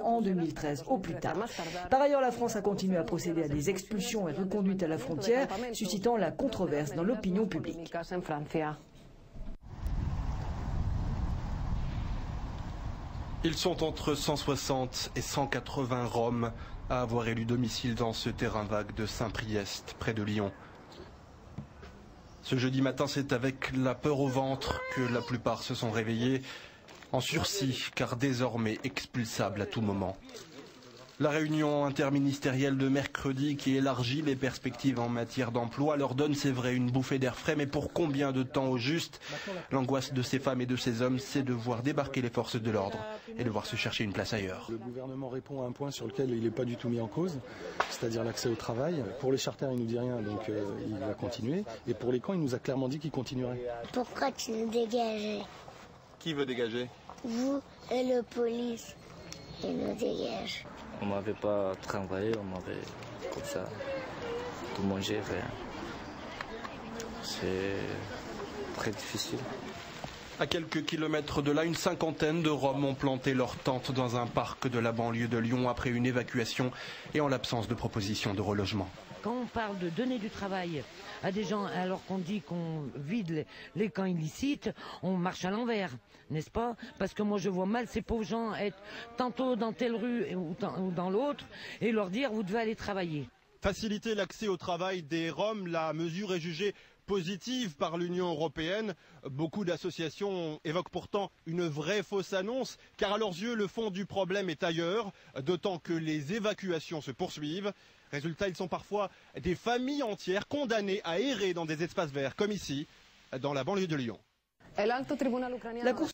en 2013 au plus tard. Par ailleurs, la France a continué à procéder à des expulsions et reconduites à la frontière, suscitant la controverse dans l'opinion publique. Ils sont entre 160 et 180 Roms à avoir élu domicile dans ce terrain vague de Saint-Priest, près de Lyon. Ce jeudi matin, c'est avec la peur au ventre que la plupart se sont réveillés en sursis, car désormais expulsables à tout moment. La réunion interministérielle de mercredi, qui élargit les perspectives en matière d'emploi, leur donne, c'est vrai, une bouffée d'air frais, mais pour combien de temps au juste? L'angoisse de ces femmes et de ces hommes, c'est de voir débarquer les forces de l'ordre et devoir se chercher une place ailleurs. Le gouvernement répond à un point sur lequel il n'est pas du tout mis en cause, c'est-à-dire l'accès au travail. Pour les charters, il ne nous dit rien, donc il va continuer. Et pour les camps, il nous a clairement dit qu'il continuerait. Pourquoi tu nous dégages? Qui veut dégager? Vous et le police, ils nous dégagent. On m'avait pas travaillé, on m'avait comme ça tout mangé, rien. C'est très difficile. À quelques kilomètres de là, une cinquantaine de Roms ont planté leur tente dans un parc de la banlieue de Lyon après une évacuation et en l'absence de proposition de relogement. Quand on parle de donner du travail à des gens alors qu'on dit qu'on vide les camps illicites, on marche à l'envers, n'est-ce pas? Parce que moi je vois mal ces pauvres gens être tantôt dans telle rue ou dans l'autre et leur dire vous devez aller travailler. Faciliter l'accès au travail des Roms, la mesure est jugée positive par l'Union européenne. Beaucoup d'associations évoquent pourtant une vraie fausse annonce, car à leurs yeux, le fond du problème est ailleurs, d'autant que les évacuations se poursuivent. Résultat, ils sont parfois des familles entières condamnées à errer dans des espaces verts, comme ici, dans la banlieue de Lyon. La Cour